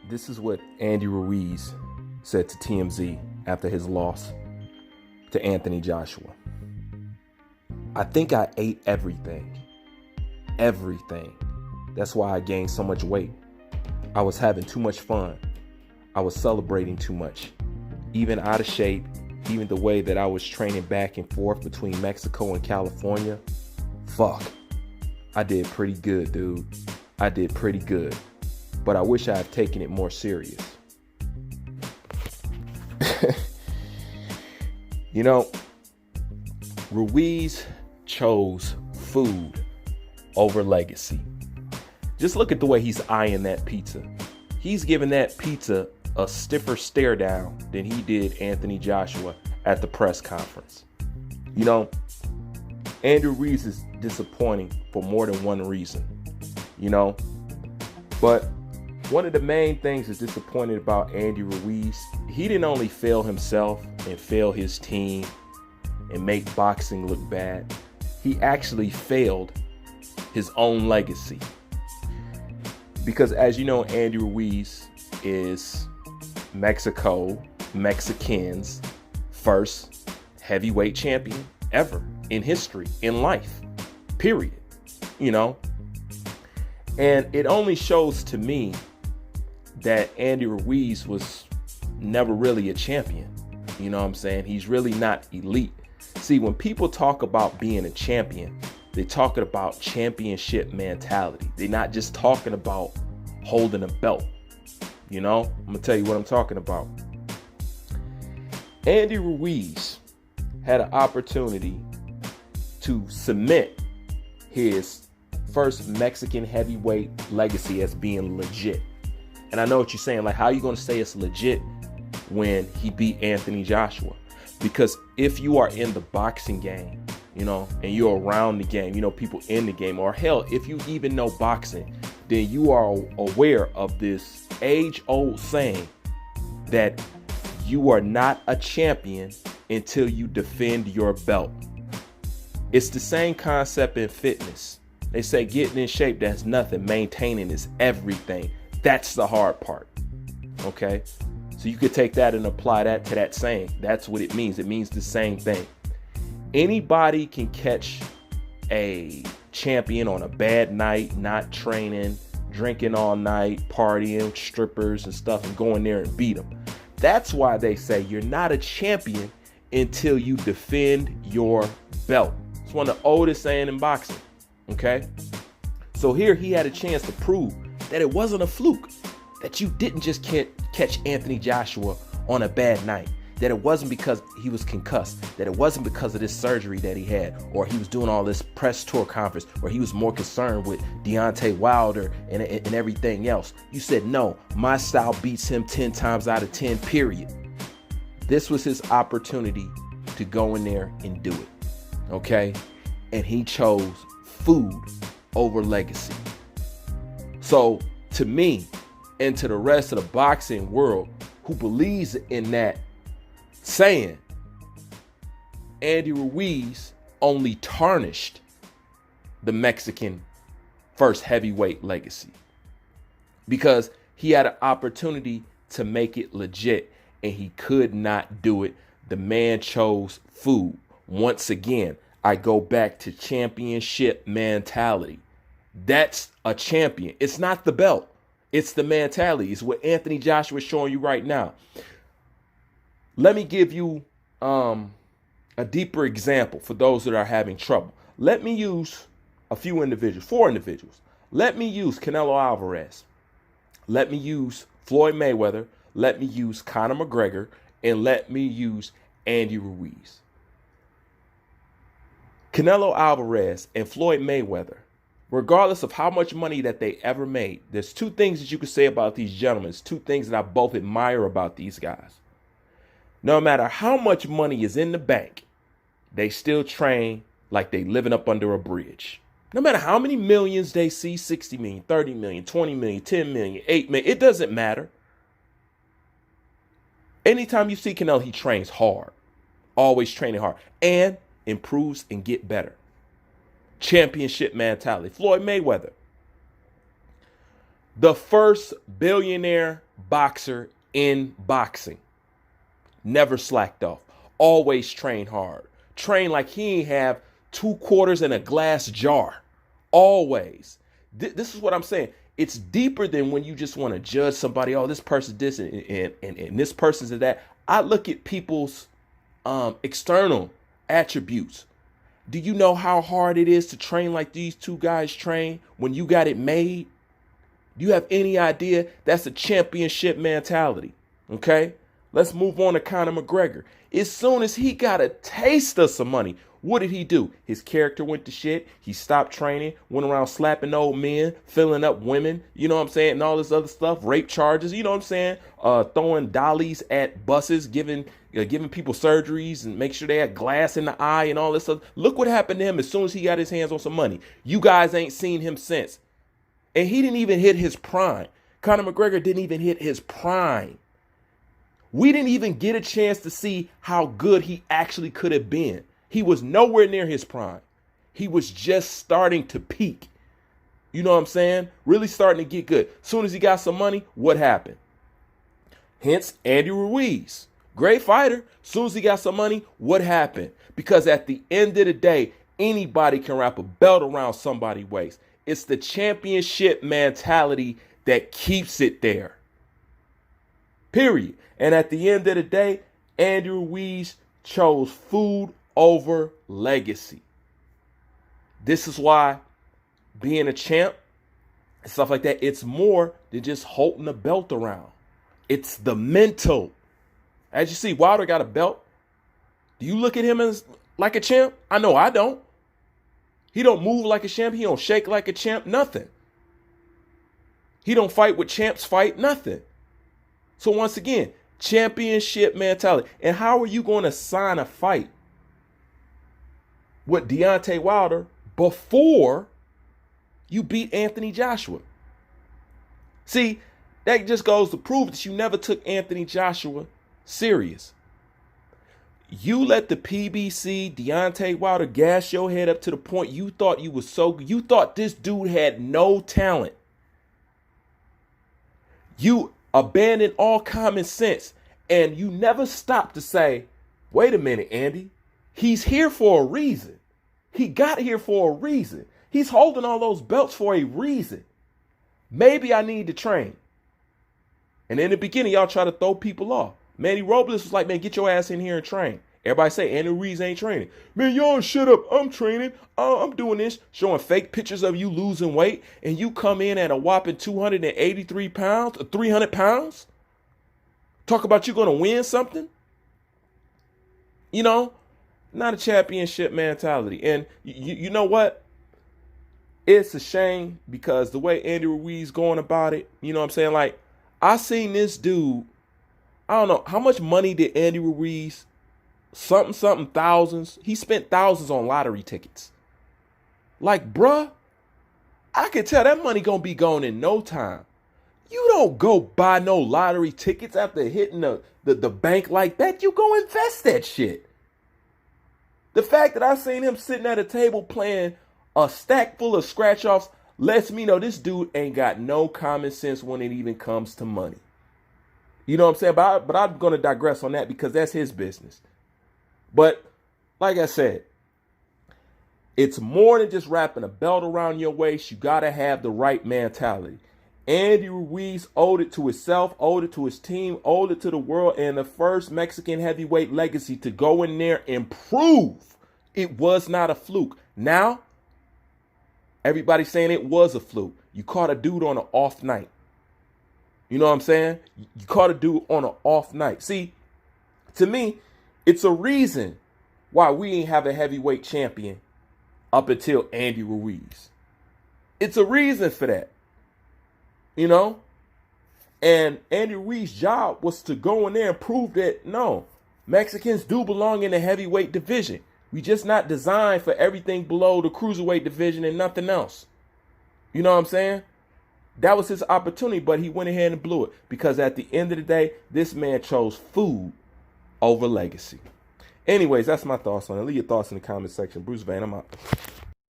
This is what Andy Ruiz said to TMZ after his loss to Anthony Joshua. I think I ate everything. Everything. That's why I gained so much weight. I was having too much fun. I was celebrating too much. Even out of shape, even the way that I was training back and forth between Mexico and California. Fuck. I did pretty good, dude. I did pretty good. But I wish I had taken it more serious. You know, Ruiz chose food over legacy. Just look at the way he's eyeing that pizza. He's giving that pizza a stiffer stare down than he did Anthony Joshua at the press conference. You know, Andrew Ruiz is disappointing for more than one reason, you know. But one of the main things that's disappointing about Andy Ruiz, he didn't only fail himself and fail his team and make boxing look bad. He actually failed his own legacy. Because as you know, Andy Ruiz is Mexicans' first heavyweight champion ever in history, in life, period. You know, and it only shows to me that Andy Ruiz was never really a champion. You know what I'm saying? He's really not elite. See, when people talk about being a champion, they're talking about championship mentality. They're not just talking about holding a belt. You know, I'm gonna tell you what I'm talking about. Andy Ruiz had an opportunity to cement his first Mexican heavyweight legacy as being legit. And I know what you're saying, like, how are you going to say it's legit when he beat Anthony Joshua? Because if you are in the boxing game, you know, and you're around the game, you know, people in the game, or hell, if you even know boxing, then you are aware of this age-old saying that you are not a champion until you defend your belt. It's the same concept in fitness. They say getting in shape, that's nothing. Maintaining is everything. That's the hard part. Okay? So you could take that and apply that to that saying. That's what it means. It means the same thing. Anybody can catch a champion on a bad night, not training, drinking all night, partying, strippers and stuff, and go in there and beat them. That's why they say you're not a champion until you defend your belt. It's one of the oldest sayings in boxing. Okay? So here he had a chance to prove that it wasn't a fluke, that you didn't just catch Anthony Joshua on a bad night, that it wasn't because he was concussed, that it wasn't because of this surgery that he had, or he was doing all this press tour conference, or he was more concerned with Deontay Wilder and everything else. You said, no, my style beats him 10 times out of 10, period. This was his opportunity to go in there and do it. Okay? And he chose food over legacy. So to me and to the rest of the boxing world who believes in that saying, Andy Ruiz only tarnished the Mexican first heavyweight legacy because he had an opportunity to make it legit and he could not do it. The man chose food. Once again, I go back to championship mentality. That's a champion. It's not the belt. It's the mentality. It's what Anthony Joshua is showing you right now. Let me give you a deeper example for those that are having trouble. Let me use a few individuals, 4 individuals. Let me use Canelo Alvarez. Let me use Floyd Mayweather. Let me use Conor McGregor. And let me use Andy Ruiz. Canelo Alvarez and Floyd Mayweather, regardless of how much money that they ever made, there's 2 things that you could say about these gentlemen. It's 2 things that I both admire about these guys. No matter how much money is in the bank, they still train like they living up under a bridge. No matter how many millions they see, 60 million, 30 million, 20 million, 10 million, 8 million, it doesn't matter. Anytime you see Canelo, he trains hard, always training hard, and improves and get better. Championship mentality. Floyd Mayweather, the first billionaire boxer in boxing. Never slacked off. Always trained hard. Trained like he ain't have 2/4 in a glass jar. Always. This is what I'm saying. It's deeper than when you just want to judge somebody. Oh, this person's this and this person's that. I look at people's external attributes. Do you know how hard it is to train like these two guys train when you got it made? Do you have any idea? That's a championship mentality. Okay? Let's move on to Conor McGregor. As soon as he got a taste of some money, what did he do? His character went to shit. He stopped training, went around slapping old men, filling up women, you know what I'm saying, and all this other stuff, rape charges, you know what I'm saying, throwing dollies at buses, giving people surgeries and make sure they had glass in the eye and all this stuff. Look what happened to him as soon as he got his hands on some money. You guys ain't seen him since. And he didn't even hit his prime. Conor McGregor didn't even hit his prime. We didn't even get a chance to see how good he actually could have been. He was nowhere near his prime. He was just starting to peak. You know what I'm saying? Really starting to get good. Soon as he got some money, what happened? Hence, Andy Ruiz. Great fighter. Soon as he got some money, what happened? Because at the end of the day, anybody can wrap a belt around somebody's waist. It's the championship mentality that keeps it there. Period. And at the end of the day, Andy Ruiz chose food over legacy. This is why being a champ and stuff like that, it's more than just holding a belt around. It's the mental. As you see, Wilder got a belt. Do you look at him as like a champ? I know I don't. He don't move like a champ. He don't shake like a champ. Nothing. He don't fight what champs fight. Nothing. So once again, championship mentality. And how are you going to sign a fight with Deontay Wilder before you beat Anthony Joshua? See, that just goes to prove that you never took Anthony Joshua serious. You let the PBC, Deontay Wilder, gas your head up to the point you thought you was so good. You thought this dude had no talent. You abandoned all common sense, and you never stopped to say, wait a minute, Andy, he's here for a reason. He got here for a reason. He's holding all those belts for a reason. Maybe I need to train. And in the beginning, y'all try to throw people off. Manny Robles was like, man, get your ass in here and train. Everybody say Andy Ruiz ain't training. Man, y'all shut up. I'm training. I'm doing this. Showing fake pictures of you losing weight. And you come in at a whopping 283 pounds or 300 pounds. Talk about you going to win something. You know, not a championship mentality. And you know what? It's a shame because the way Andy Ruiz going about it, you know what I'm saying? Like, I seen this dude. I don't know. How much money did Andy Ruiz, something thousands? He spent thousands on lottery tickets. Like, bruh, I can tell that money gonna be gone in no time. You don't go buy no lottery tickets after hitting the bank like that. You go invest that shit. The fact that I seen him sitting at a table playing a stack full of scratch-offs lets me know this dude ain't got no common sense when it even comes to money. You know what I'm saying? But I'm going to digress on that because that's his business. But like I said, it's more than just wrapping a belt around your waist. You got to have the right mentality. Andy Ruiz owed it to himself, owed it to his team, owed it to the world, and the first Mexican heavyweight legacy to go in there and prove it was not a fluke. Now, everybody's saying it was a fluke. You caught a dude on an off night. You know what I'm saying? You caught a dude on an off night. See, to me, it's a reason why we ain't have a heavyweight champion up until Andy Ruiz. It's a reason for that. You know? And Andy Ruiz's job was to go in there and prove that, no, Mexicans do belong in the heavyweight division. We just not designed for everything below the cruiserweight division and nothing else. You know what I'm saying? That was his opportunity, but he went ahead and blew it. Because at the end of the day, this man chose food over legacy. Anyways, that's my thoughts on it. Leave your thoughts in the comment section. Bruce Van, I'm out.